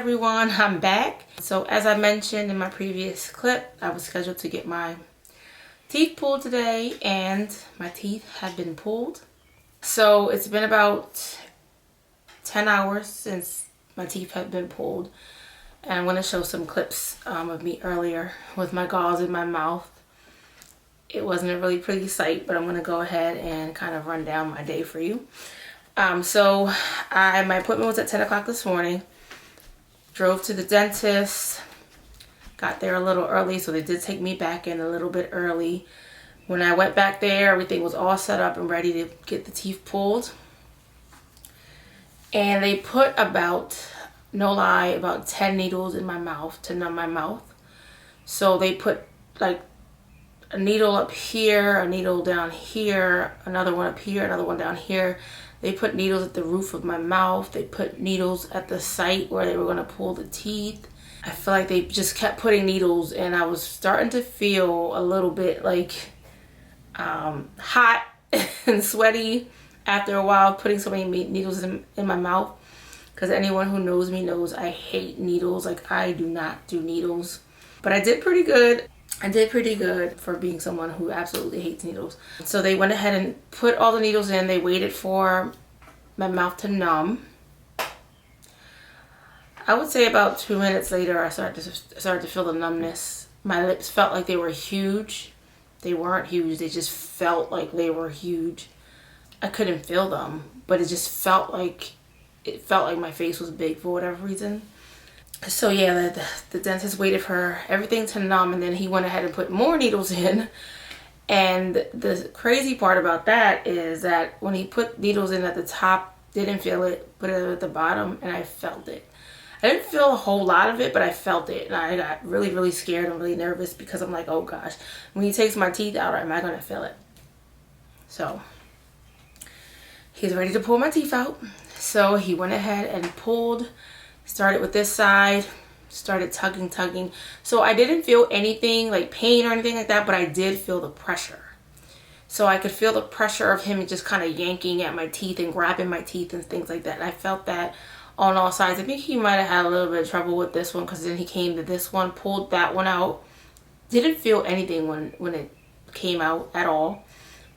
everyone, I'm back. So as I mentioned in my previous clip, I was scheduled to get my teeth pulled today, and my teeth have been pulled. So it's been about 10 hours since my teeth have been pulled, and I'm going to show some clips of me earlier with my gauze in my mouth. It wasn't a really pretty sight, but I'm going to go ahead and kind of run down my day for you. So my appointment was at 10 o'clock this morning. Drove to the dentist. Got there a little early, so they did take me back in a little bit early. When I went back there, everything was all set up and ready to get the teeth pulled. And they put about, no lie, about 10 needles in my mouth to numb my mouth. So they put like a needle up here, a needle down here, another one up here, another one down here. They put needles at the roof of my mouth. They put needles at the site where they were going to pull the teeth. I feel like they just kept putting needles, and I was starting to feel a little bit like hot and sweaty after a while putting so many needles in my mouth. Because anyone who knows me knows I hate needles. Like, I do not do needles. But I did pretty good. I did pretty good for being someone who absolutely hates needles. So they went ahead and put all the needles in. They waited for my mouth to numb. I would say about 2 minutes later, I started to feel the numbness. My lips felt like they were huge. They weren't huge. They just felt like they were huge. I couldn't feel them, but it just felt like my face was big for whatever reason. So yeah, the dentist waited for everything to numb, and then he went ahead and put more needles in. And the crazy part about that is that when he put needles in at the top, didn't feel it, put it at the bottom, and I felt it. I didn't feel a whole lot of it, but I felt it. And I got really, really scared and really nervous because I'm like, oh gosh, when he takes my teeth out, am I going to feel it? So he's ready to pull my teeth out. So he went ahead and pulled. Started with this side, started tugging. So I didn't feel anything like pain or anything like that, but I did feel the pressure. So I could feel the pressure of him just kind of yanking at my teeth and grabbing my teeth and things like that. And I felt that on all sides. I think he might have had a little bit of trouble with this one, because then he came to this one, pulled that one out. Didn't feel anything when it came out at all.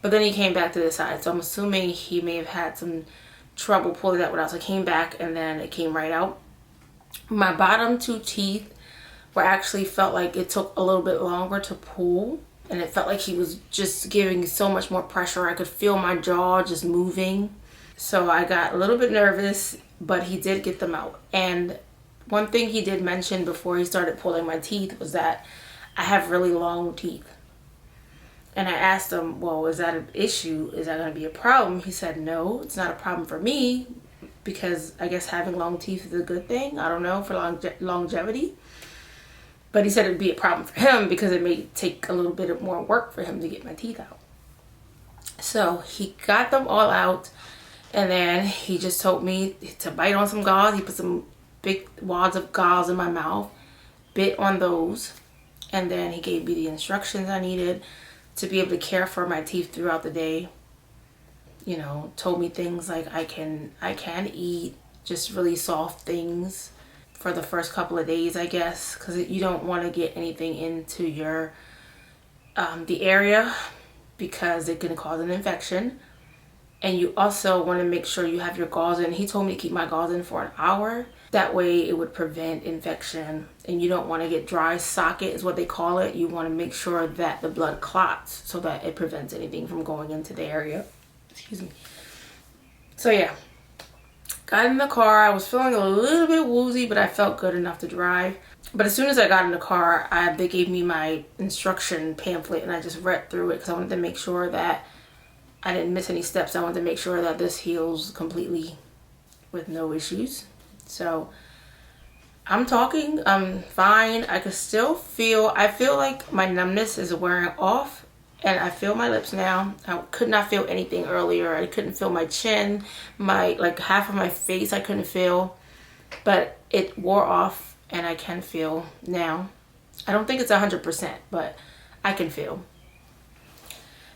But then he came back to this side. So I'm assuming he may have had some trouble pulling that one out. So I came back and then it came right out. My bottom two teeth were actually felt like it took a little bit longer to pull, and it felt like he was just giving so much more pressure. I could feel my jaw just moving. So I got a little bit nervous, but he did get them out. And one thing he did mention before he started pulling my teeth was that I have really long teeth. And I asked him, well, is that an issue? Is that going to be a problem? He said, no, it's not a problem for me, because I guess having long teeth is a good thing. I don't know, for longevity. But he said it'd be a problem for him because it may take a little bit more work for him to get my teeth out. So he got them all out, and then he just told me to bite on some gauze. He put some big wads of gauze in my mouth, bit on those, and then he gave me the instructions I needed to be able to care for my teeth throughout the day. You know, told me things like I can eat just really soft things for the first couple of days, I guess, because you don't want to get anything into your the area, because it can cause an infection. And you also want to make sure you have your gauze in. He told me to keep my gauze in for an hour. That way it would prevent infection. And you don't want to get dry socket is what they call it. You want to make sure that the blood clots so that it prevents anything from going into the area. Excuse me. So yeah, got in the car. I was feeling a little bit woozy, but I felt good enough to drive. But as soon as I got in the car, they gave me my instruction pamphlet, and I just read through it because I wanted to make sure that I didn't miss any steps. I wanted to make sure that this heals completely with no issues. So I'm talking, I'm fine. I could still feel, I feel like my numbness is wearing off. And I feel my lips now. I could not feel anything earlier. I couldn't feel my chin, like half of my face I couldn't feel. But it wore off, and I can feel now. I don't think it's 100%, but I can feel.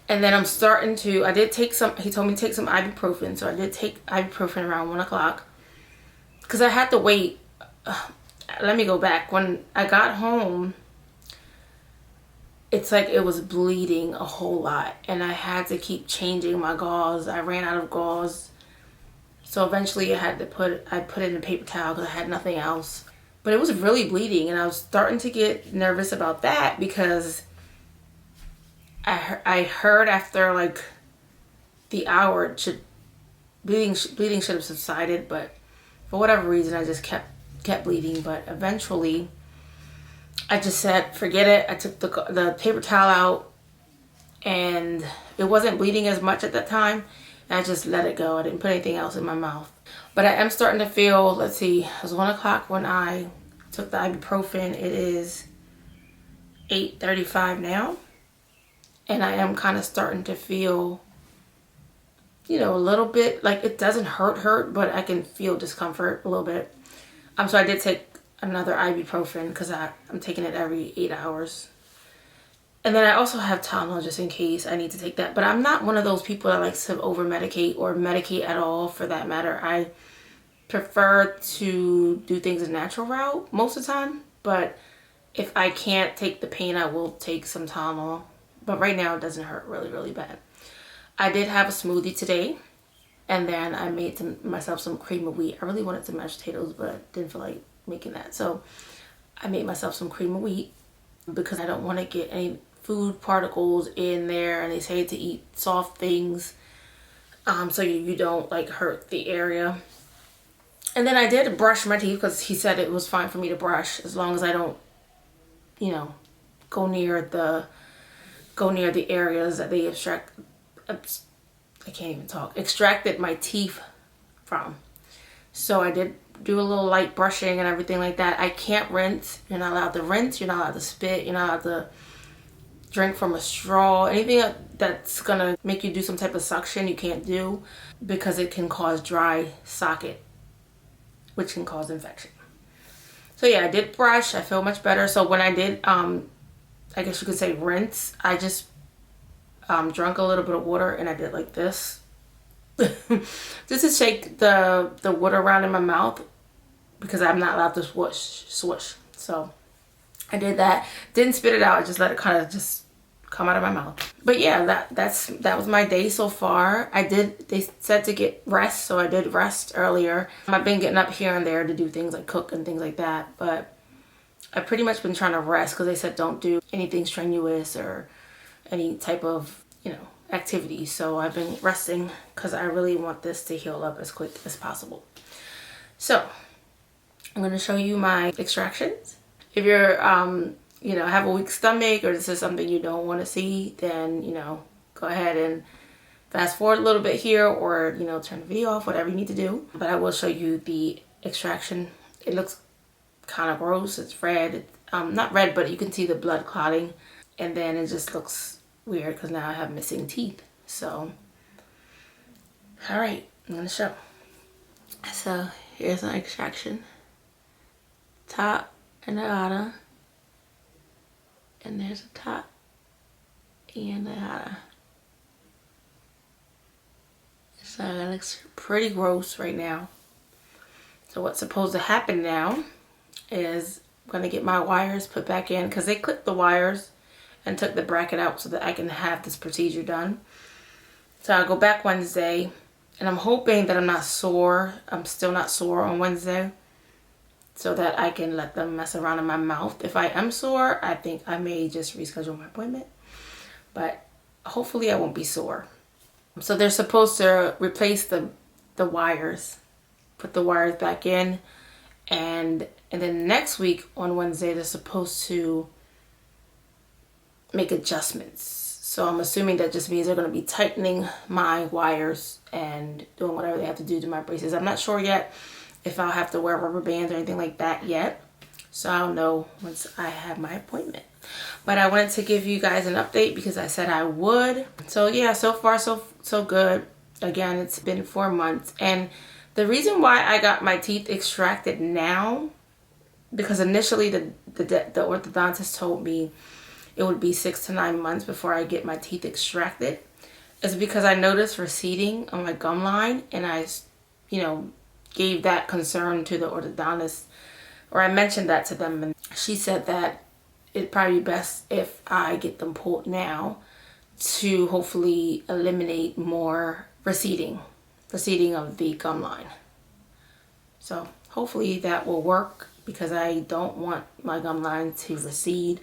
And then I'm starting to, I did take some, he told me to take some ibuprofen. So I did take ibuprofen around 1 o'clock. Because I had to wait let me go back. When I got home, it's like it was bleeding a whole lot, and I had to keep changing my gauze. I ran out of gauze, so eventually I put it in a paper towel because I had nothing else. But it was really bleeding, and I was starting to get nervous about that because I heard after like the hour bleeding should have subsided, but for whatever reason I just kept bleeding. But eventually I just said forget it. I took the paper towel out, and it wasn't bleeding as much at that time, and I just let it go. I didn't put anything else in my mouth. But I am starting to feel, let's see, it was 1 o'clock when I took the ibuprofen. It is 8:35 now, and I am kind of starting to feel, you know, a little bit like it doesn't hurt, but I can feel discomfort a little bit. So I did take another ibuprofen because I'm taking it every 8 hours. And then I also have Tylenol just in case I need to take that. But I'm not one of those people that likes to over medicate or medicate at all for that matter. I prefer to do things a natural route most of the time. But if I can't take the pain, I will take some Tylenol. But right now it doesn't hurt really, really bad. I did have a smoothie today. And then I made myself some cream of wheat. I really wanted some mashed potatoes, but didn't feel like making that. So I made myself some cream of wheat because I don't want to get any food particles in there, and they say to eat soft things so you don't like hurt the area. And then I did brush my teeth because he said it was fine for me to brush as long as I don't, you know, go near the areas that they extracted my teeth from. So I did do a little light brushing and everything like that. I can't rinse. You're not allowed to rinse. You're not allowed to spit. You're not allowed to drink from a straw. Anything that's gonna make you do some type of suction, you can't do because it can cause dry socket, which can cause infection. So yeah, I did brush. I feel much better. So when I did, I guess you could say rinse, I just drank a little bit of water and I did like this. Just to shake the water around in my mouth because I'm not allowed to swish. So I did that. Didn't spit it out. I just let it kind of just come out of my mouth. But yeah, that was my day so far. They said to get rest, so I did rest earlier. I've been getting up here and there to do things like cook and things like that, but I've pretty much been trying to rest because they said don't do anything strenuous or any type of, you know, activity. So I've been resting because I really want this to heal up as quick as possible. So I'm going to show you my extractions. If you're, you know, have a weak stomach or this is something you don't want to see, then, you know, go ahead and fast forward a little bit here or, you know, turn the video off, whatever you need to do. But I will show you the extraction. It looks kind of gross. It's red. It's, not red, but you can see the blood clotting. And then it just looks weird because now I have missing teeth. So, all right, I'm going to show. So here's an extraction. Top and the bottom, and there's a top and the bottom. So that looks pretty gross right now. So what's supposed to happen now is I'm gonna get my wires put back in because they clipped the wires and took the bracket out so that I can have this procedure done. So I'll go back Wednesday, and I'm hoping that I'm not sore. I'm still not sore on Wednesday, so that I can let them mess around in my mouth. If I am sore, I think I may just reschedule my appointment. But hopefully I won't be sore. So they're supposed to replace the wires, put the wires back in, and then next week on Wednesday they're supposed to make adjustments. So I'm assuming that just means they're going to be tightening my wires and doing whatever they have to do to my braces. I'm not sure yet if I'll have to wear rubber bands or anything like that yet. So I'll know once I have my appointment. But I wanted to give you guys an update because I said I would. So yeah, so far so good. Again, it's been 4 months. And the reason why I got my teeth extracted now, because initially the orthodontist told me it would be 6 to 9 months before I get my teeth extracted, is because I noticed receding on my gum line, and I, you know, gave that concern to the orthodontist or I mentioned that to them, and she said that it'd probably be best if I get them pulled now to hopefully eliminate more receding of the gum line. So hopefully that will work, because I don't want my gum line to recede.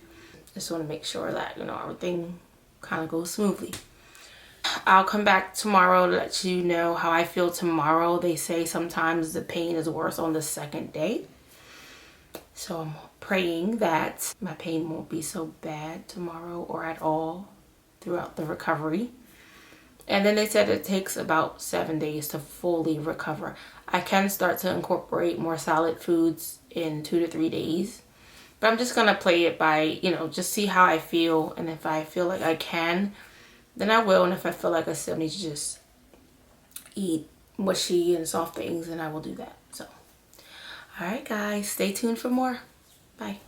Just want to make sure that, you know, everything kind of goes smoothly. I'll come back tomorrow to let you know how I feel tomorrow. They say sometimes the pain is worse on the second day. So I'm praying that my pain won't be so bad tomorrow or at all throughout the recovery. And then they said it takes about 7 days to fully recover. I can start to incorporate more solid foods in 2 to 3 days. But I'm just going to play it by, you know, just see how I feel. And if I feel like I can, then I will. And if I feel like I still need to just eat mushy and soft things, then I will do that. So, all right, guys, stay tuned for more. Bye.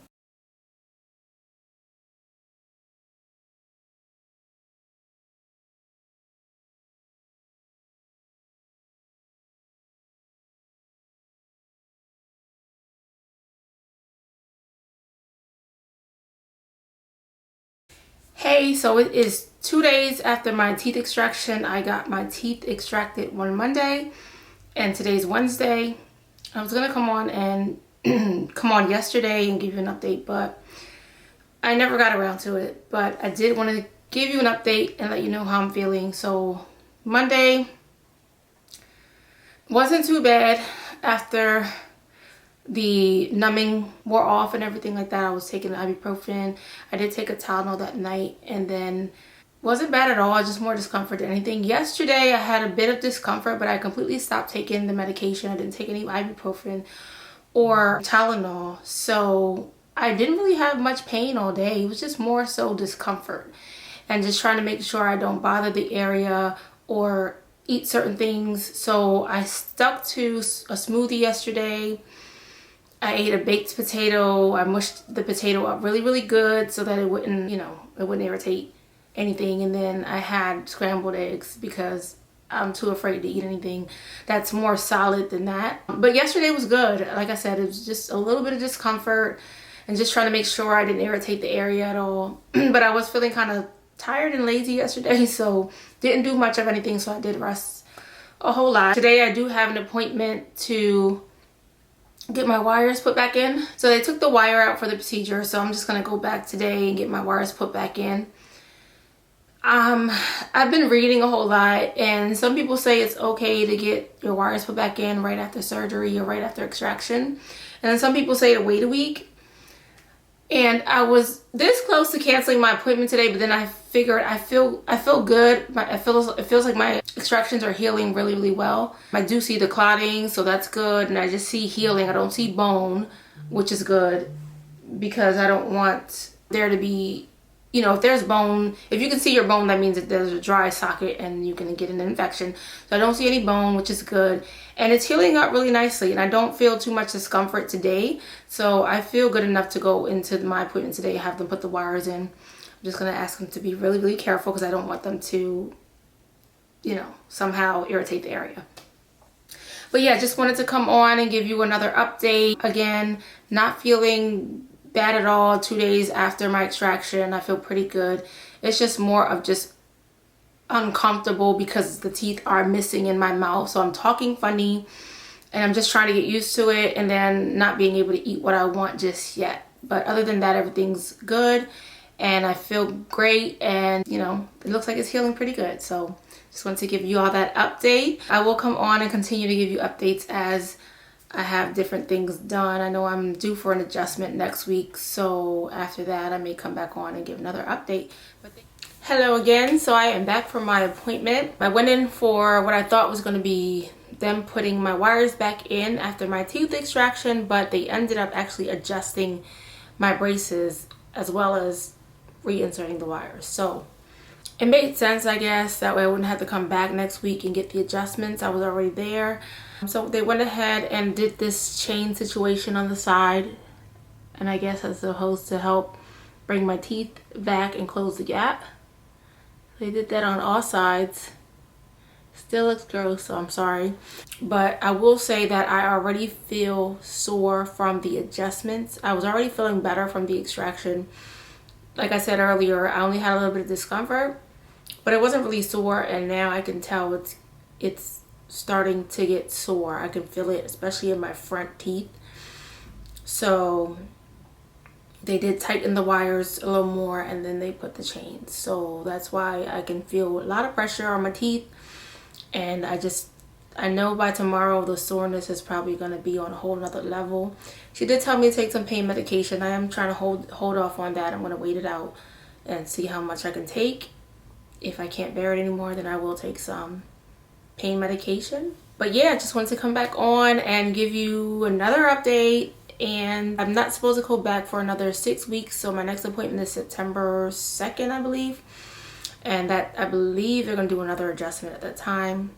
Hey, so it is 2 days after my teeth extraction. I got my teeth extracted one Monday, and today's Wednesday. I was gonna come on and come on yesterday and give you an update, but I never got around to it. But I did want to give you an update and let you know how I'm feeling. So Monday wasn't too bad after the numbing wore off and everything like that. I was taking ibuprofen. I did take a Tylenol that night, and then wasn't bad at all, just more discomfort than anything. Yesterday I had a bit of discomfort, but I completely stopped taking the medication. I didn't take any ibuprofen or Tylenol, so I didn't really have much pain all day. It was just more so discomfort and just trying to make sure I don't bother the area or eat certain things. So I stuck to a smoothie yesterday. I ate a baked potato. I mushed the potato up really, really good so that it wouldn't, you know, it wouldn't irritate anything. And then I had scrambled eggs because I'm too afraid to eat anything that's more solid than that. But yesterday was good. Like I said, it was just a little bit of discomfort and just trying to make sure I didn't irritate the area at all. But I was feeling kind of tired and lazy yesterday, so didn't do much of anything. So I did rest a whole lot. Today I do have an appointment to get my wires put back in. So they took the wire out for the procedure, so I'm just gonna go back today and get my wires put back in. I've been reading a whole lot, and some people say it's okay to get your wires put back in right after surgery or right after extraction, and then some people say to wait a week. And I was this close to canceling my appointment today, but then I figured I feel good. It feels like my extractions are healing really, really well. I do see the clotting, so that's good, and I just see healing. I don't see bone, which is good, because I don't want there to be, you know, if there's bone, if you can see your bone, that means that there's a dry socket and you can get an infection. So I don't see any bone, which is good. And it's healing up really nicely, and I don't feel too much discomfort today. So I feel good enough to go into my appointment today and have them put the wires in. I'm just going to ask them to be really, really careful, because I don't want them to, you know, somehow irritate the area. But yeah, just wanted to come on and give you another update. Again, not feeling bad at all 2 days after my extraction. I feel pretty good. It's just more of just uncomfortable because the teeth are missing in my mouth, so I'm talking funny, and I'm just trying to get used to it, and then not being able to eat what I want just yet. But other than that, everything's good, and I feel great, and you know, it looks like it's healing pretty good. So just wanted to give you all that update. I will come on and continue to give you updates as I have different things done. I know I'm due for an adjustment next week, so after that I may come back on and give another update. Hello again. So I am back from my appointment. I went in for what I thought was going to be them putting my wires back in after my teeth extraction, but they ended up actually adjusting my braces as well as reinserting the wires. So it made sense, I guess. That way I wouldn't have to come back next week and get the adjustments. I was already there. So they went ahead and did this chain situation on the side, and I guess that's supposed to help bring my teeth back and close the gap. They did that on all sides. still looks gross, so I'm sorry. But I will say that I already feel sore from the adjustments. I was already feeling better from the extraction. Like I said earlier, I only had a little bit of discomfort, but it wasn't really sore, and now I can tell it's starting to get sore. I can feel it, especially in my front teeth. So they did tighten the wires a little more, and then they put the chains. So that's why I can feel a lot of pressure on my teeth. And I know by tomorrow the soreness is probably going to be on a whole nother level. She did tell me to take some pain medication. I am trying to hold off on that. I'm going to wait it out and see how much I can take. If I can't bear it anymore, then I will take some pain medication. But yeah, I just wanted to come back on and give you another update. And I'm not supposed to go back for another 6 weeks, so my next appointment is September 2nd, I believe. And that, I believe they're going to do another adjustment at that time.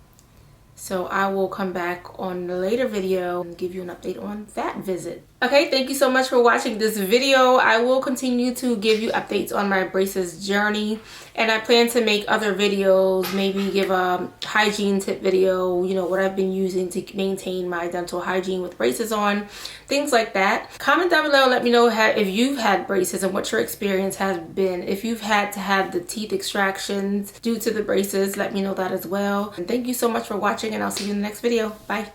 So I will come back on a later video and give you an update on that visit. Okay, thank you so much for watching this video. I will continue to give you updates on my braces journey. And I plan to make other videos, maybe give a hygiene tip video, you know, what I've been using to maintain my dental hygiene with braces on, things like that. Comment down below and let me know if you've had braces and what your experience has been. If you've had to have the teeth extractions due to the braces, let me know that as well. And thank you so much for watching, and I'll see you in the next video. Bye.